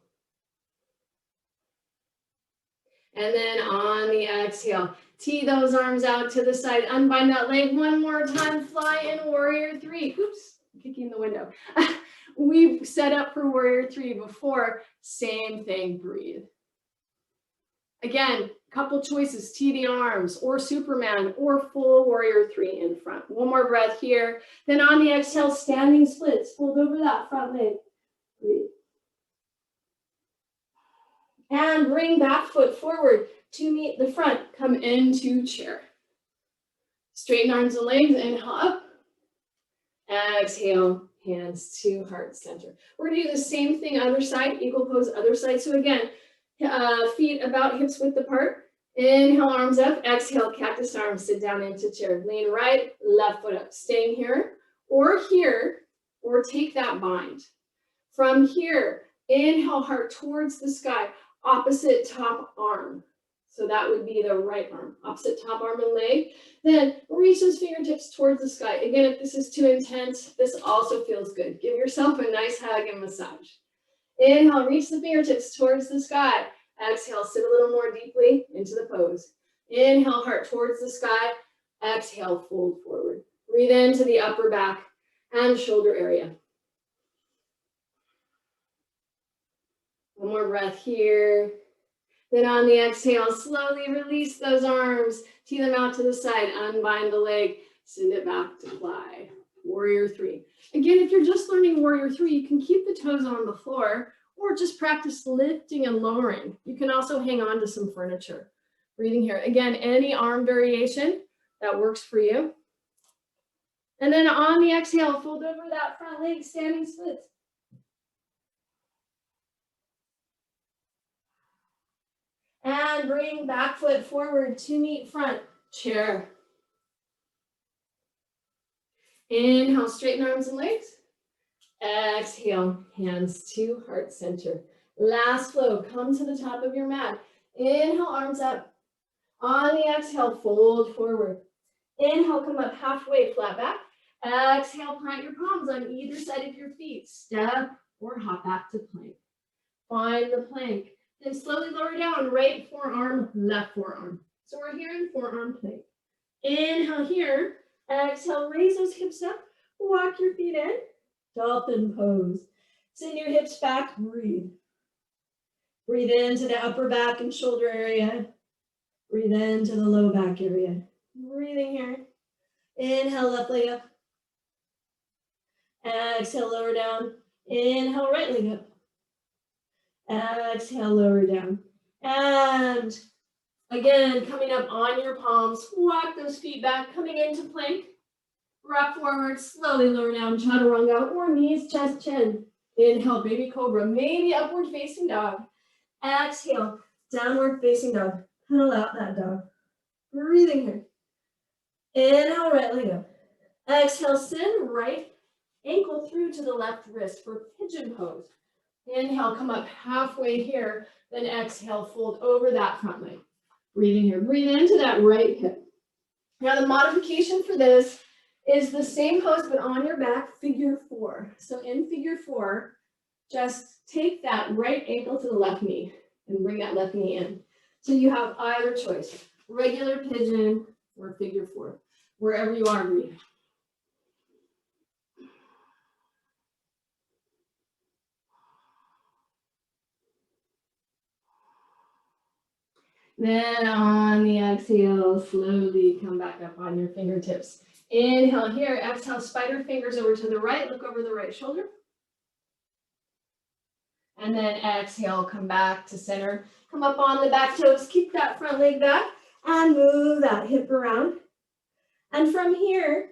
S1: And then on the exhale, tee those arms out to the side, unbind that leg one more time, fly in warrior 3. Oops, kicking the window. We've set up for warrior 3 before, same thing, breathe. Again, couple choices, tee the arms or Superman or full warrior 3 in front. One more breath here. Then on the exhale, standing splits, fold over that front leg, breathe. And bring back foot forward to meet the front. Come into chair. Straighten arms and legs, inhale up. Exhale, hands to heart center. We're gonna do the same thing other side, eagle pose other side. So again, feet about hips width apart. Inhale, arms up. Exhale, cactus arms, sit down into chair. Lean right, left foot up. Staying here, or take that bind. From here, inhale, heart towards the sky. Opposite top arm. So that would be the right arm, opposite top arm and leg. Then reach those fingertips towards the sky. Again, if this is too intense, this also feels good. Give yourself a nice hug and massage. Inhale, reach the fingertips towards the sky. Exhale, sit a little more deeply into the pose. Inhale, heart towards the sky. Exhale, fold forward. Breathe into the upper back and shoulder area. One more breath here. Then on the exhale, slowly release those arms. Tee them out to the side. Unbind the leg. Send it back to fly. Warrior 3. Again, if you're just learning warrior 3, you can keep the toes on the floor or just practice lifting and lowering. You can also hang on to some furniture. Breathing here. Again, any arm variation that works for you. And then on the exhale, fold over that front leg, standing splits. And bring back foot forward to meet front, chair. Inhale, straighten arms and legs. Exhale, hands to heart center. Last flow, come to the top of your mat. Inhale, arms up. On the exhale, fold forward. Inhale, come up halfway, flat back. Exhale, plant your palms on either side of your feet. Step or hop back to plank. Find the plank. Then slowly lower down, right forearm, left forearm. So we're here in forearm plank. Inhale here. Exhale, raise those hips up. Walk your feet in. Dolphin pose. Send your hips back, breathe. Breathe into the upper back and shoulder area. Breathe into the low back area. Breathing here. Inhale, left leg up. Exhale, lower down. Inhale, right leg up. Exhale, lower down. And again, coming up on your palms, walk those feet back, coming into plank. Rock forward, slowly lower down, chaturanga, or knees, chest, chin. Inhale, baby cobra, maybe upward facing dog. Exhale, downward facing dog. Pedal out that dog. Breathing here. Inhale, right leg up. Exhale, send right ankle through to the left wrist for pigeon pose. Inhale, come up halfway here. Then exhale, fold over that front leg. Breathing here. Breathe into that right hip. Now the modification for this is the same pose, but on your back, figure four. So in figure four, just take that right ankle to the left knee and bring that left knee in. So you have either choice, regular pigeon or figure four, wherever you are, breathe. Then on the exhale, slowly come back up on your fingertips. Inhale here, exhale, spider fingers over to the right, look over the right shoulder. And then exhale, come back to center. Come up on the back toes, keep that front leg back, and move that hip around. And from here,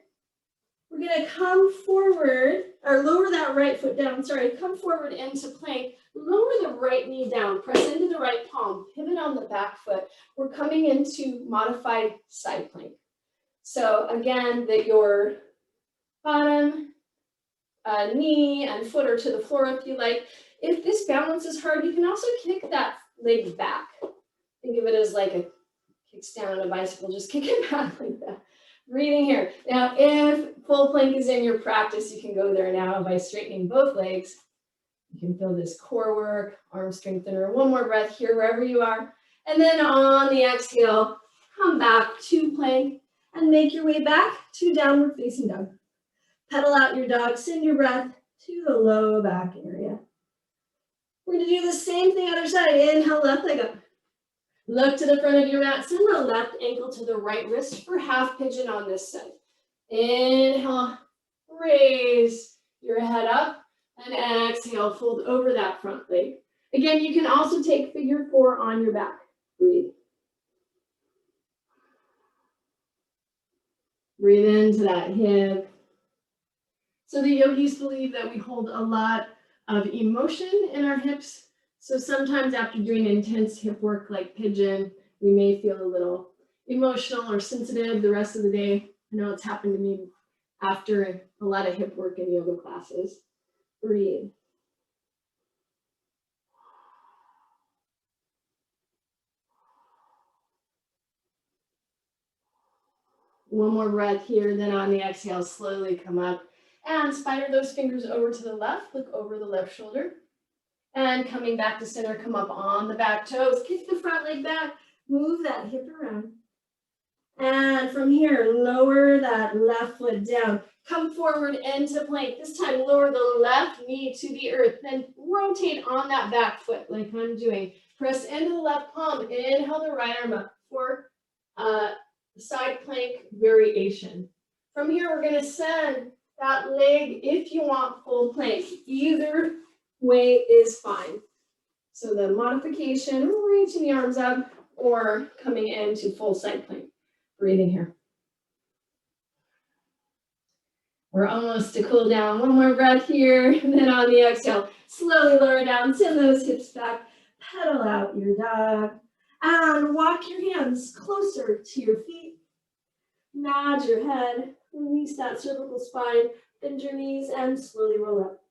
S1: we're gonna come forward, or lower that right foot down, sorry, come forward into plank. Lower the right knee down, press into the right palm, pivot on the back foot. We're coming into modified side plank. So again, that your bottom, knee and foot are to the floor if you like. If this balance is hard, you can also kick that leg back. Think of it as like a kickstand on a bicycle, just kick it back like that. Breathing here. Now, if full plank is in your practice, you can go there now by straightening both legs. You can feel this core work, arm strengthener. One more breath here, wherever you are. And then on the exhale, come back to plank and make your way back to downward facing dog. Pedal out your dog, send your breath to the low back area. We're gonna do the same thing other side. Inhale, left leg up. Look to the front of your mat, send the left ankle to the right wrist for half pigeon on this side. Inhale, raise your head up, and exhale, fold over that front leg. Again, you can also take figure four on your back. Breathe. Breathe into that hip. So the yogis believe that we hold a lot of emotion in our hips. So sometimes after doing intense hip work like pigeon, we may feel a little emotional or sensitive the rest of the day. I know it's happened to me after a lot of hip work in yoga classes. Breathe. One more breath here, then on the exhale, slowly come up and spider those fingers over to the left, look over the left shoulder. And coming back to center, come up on the back toes, kick the front leg back, move that hip around. And from here, lower that left foot down. Come forward into plank. This time, lower the left knee to the earth. Then rotate on that back foot like I'm doing. Press into the left palm. Inhale the right arm up for side plank variation. From here, we're going to send that leg if you want full plank. Either way is fine. So the modification, reaching the arms up or coming into full side plank. Breathing here. We're almost to cool down. One more breath here. And then on the exhale, slowly lower down, send those hips back, pedal out your dog, and walk your hands closer to your feet. Nod your head, release that cervical spine, bend your knees, and slowly roll up.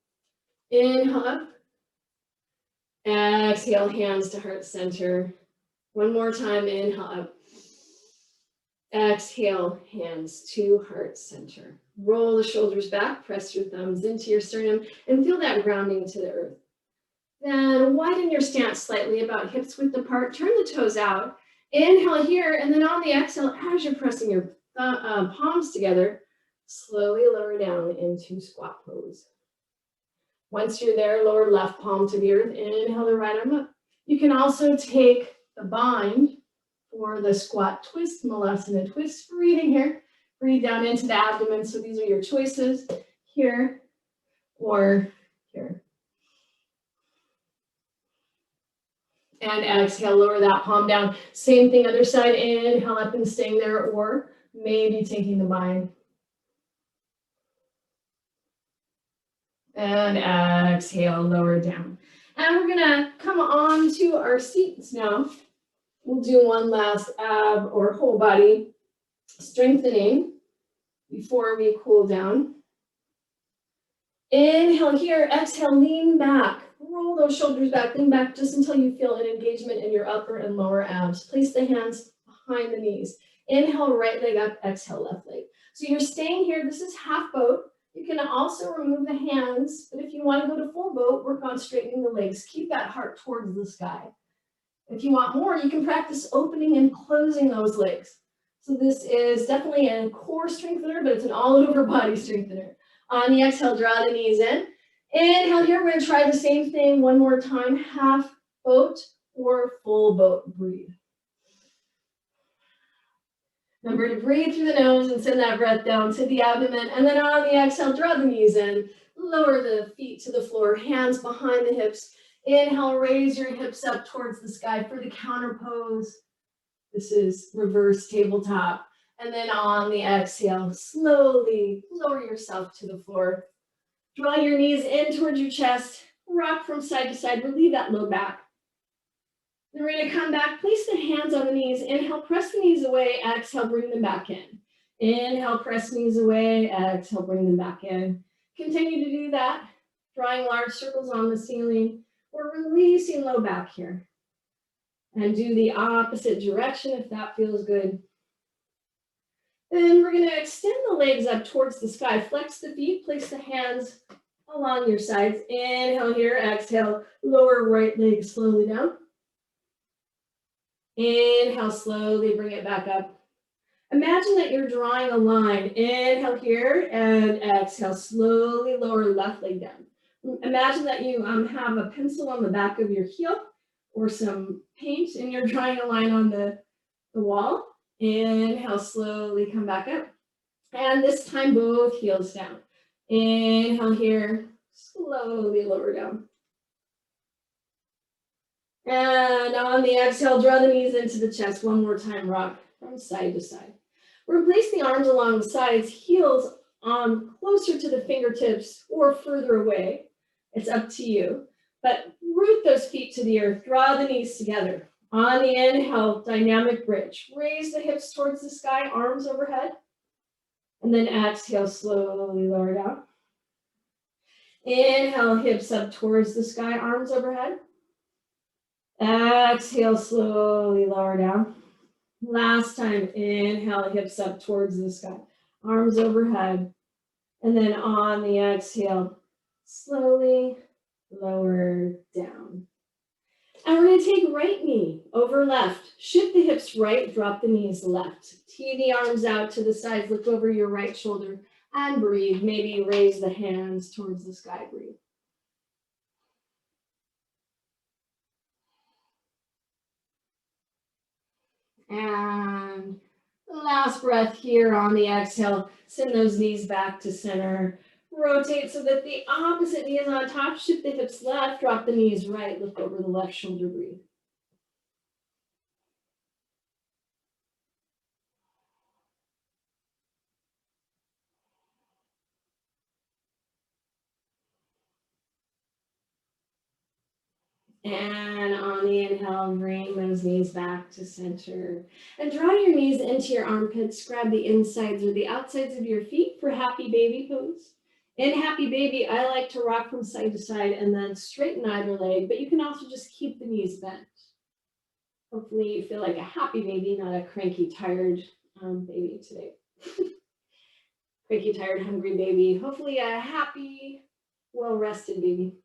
S1: Inhale up. Exhale, hands to heart center. One more time, inhale up. Exhale, hands to heart center. Roll the shoulders back, press your thumbs into your sternum, and feel that grounding to the earth. Then widen your stance slightly, about hips width apart. Turn the toes out. Inhale here, and then on the exhale, as you're pressing your palms together, slowly lower down into squat pose. Once you're there, lower left palm to the earth. Inhale the right arm up. You can also take the bind for the squat twist, Malasana twist. Breathing here. Breathe down into the abdomen. So these are your choices, here or here. And exhale, lower that palm down. Same thing, other side. Inhale up and staying there, or maybe taking the bind. And exhale, lower down. And we're gonna come on to our seats now. We'll do one last ab or whole body strengthening before we cool down. Inhale here, exhale, lean back. Roll those shoulders back, lean back just until you feel an engagement in your upper and lower abs. Place the hands behind the knees. Inhale, right leg up, exhale, left leg. So you're staying here, this is half boat. You can also remove the hands, but if you want to go to full boat, work on straightening the legs. Keep that heart towards the sky. If you want more, you can practice opening and closing those legs. So this is definitely a core strengthener, but it's an all-over body strengthener. On the exhale, draw the knees in. Inhale here, we're going to try the same thing one more time. Half boat or full boat. Breathe. Remember to breathe through the nose and send that breath down to the abdomen. And then on the exhale, draw the knees in. Lower the feet to the floor, hands behind the hips. Inhale, raise your hips up towards the sky for the counter pose. This is reverse tabletop. And then on the exhale, slowly lower yourself to the floor. Draw your knees in towards your chest. Rock from side to side. Relieve that low back. Then we're going to come back. Place the hands on the knees. Inhale, press the knees away. Exhale, bring them back in. Inhale, press knees away. Exhale, bring them back in. Continue to do that. Drawing large circles on the ceiling. We're releasing low back here. And do the opposite direction if that feels good. Then we're going to extend the legs up towards the sky. Flex the feet. Place the hands along your sides. Inhale here. Exhale. Lower right leg slowly down. Inhale, slowly bring it back up. Imagine that you're drawing a line. Inhale here and exhale, slowly lower left leg down. Imagine that you have a pencil on the back of your heel or some paint and you're drawing a line on the wall. Inhale, slowly come back up. And this time both heels down. Inhale here, slowly lower down. And on the exhale, draw the knees into the chest. One more time, rock from side to side. We're going to place the arms along the sides, heels closer to the fingertips or further away. It's up to you. But root those feet to the earth. Draw the knees together. On the inhale, dynamic bridge. Raise the hips towards the sky, arms overhead. And then exhale, slowly lower down. Inhale, hips up towards the sky, arms overhead. Exhale, slowly lower down. Last time, inhale, hips up towards the sky, arms overhead. And then on the exhale, slowly lower down. And we're going to take right knee over left. Shift the hips right, drop the knees left. Tee the arms out to the sides, look over your right shoulder and breathe. Maybe raise the hands towards the sky, breathe. And last breath here on the exhale. Send those knees back to center. Rotate so that the opposite knee is on top. Shift the hips left. Drop the knees right. Look over the left shoulder. Breathe. And on the inhale, bring those knees back to center. And draw your knees into your armpits. Grab the insides or the outsides of your feet for happy baby pose. In happy baby, I like to rock from side to side and then straighten either leg, but you can also just keep the knees bent. Hopefully you feel like a happy baby, not a cranky, tired baby today. Cranky, tired, hungry baby. Hopefully a happy, well-rested baby.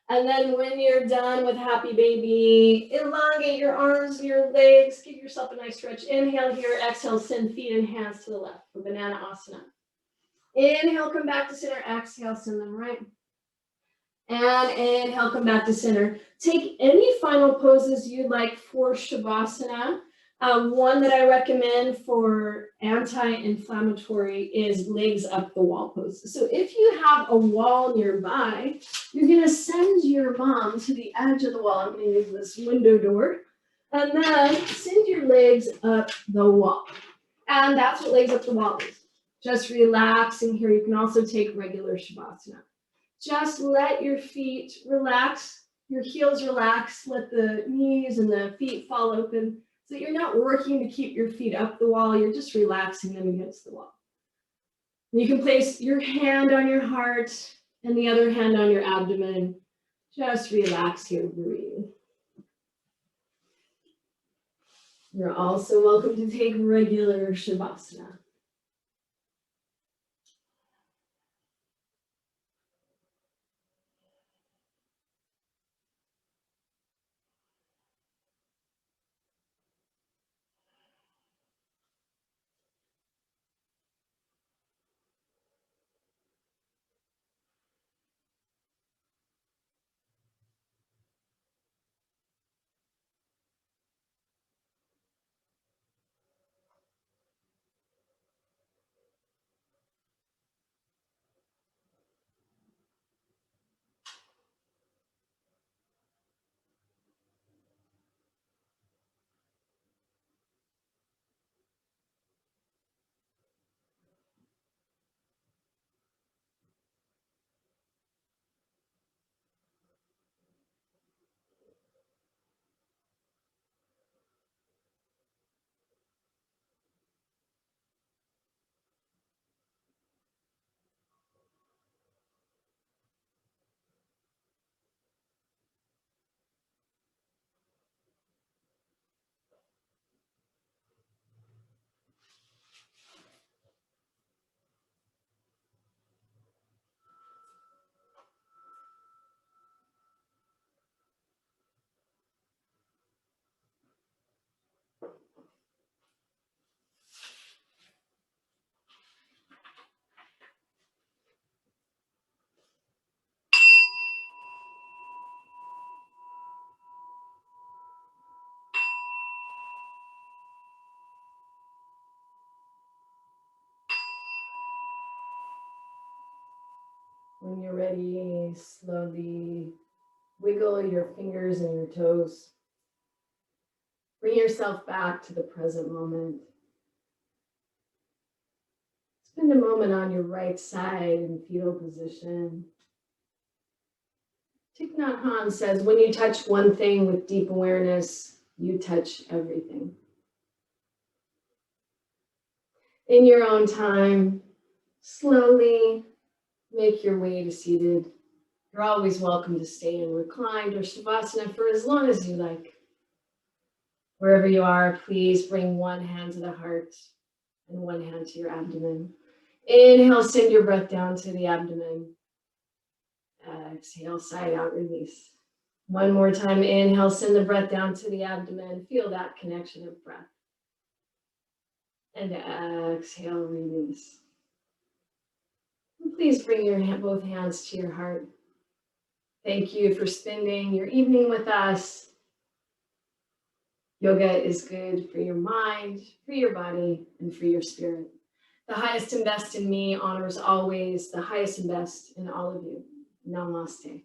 S1: And then when you're done with happy baby, elongate your arms, your legs, give yourself a nice stretch. Inhale here, exhale, send feet and hands to the left for banana asana. Inhale, come back to center, exhale, send them right. And inhale, come back to center. Take any final poses you'd like for Shavasana. One that I recommend for anti-inflammatory is legs up the wall pose. So if you have a wall nearby, you're going to send your palm to the edge of the wall. I'm going to use this window door. And then send your legs up the wall. And that's what legs up the wall is. Just relaxing here. You can also take regular Shavasana. Just let your feet relax, your heels relax, let the knees and the feet fall open so that you're not working to keep your feet up the wall, you're just relaxing them against the wall. You can place your hand on your heart and the other hand on your abdomen. Just relax here, breathe. You're also welcome to take regular Shavasana. When you're ready, slowly wiggle your fingers and your toes. Bring yourself back to the present moment. Spend a moment on your right side in fetal position. Thich Nhat Hanh says, when you touch one thing with deep awareness, you touch everything. In your own time, slowly make your way to seated. You're always welcome to stay in reclined or Shavasana for as long as you like. Wherever you are, please bring one hand to the heart and one hand to your abdomen. Inhale, send your breath down to the abdomen. Exhale, side out, release. One more time, inhale, send the breath down to the abdomen. Feel that connection of breath. And exhale, release. And please bring your both hands to your heart. Thank you for spending your evening with us. Yoga is good for your mind, for your body, and for your spirit. The highest and best in me honors always the highest and best in all of you. Namaste.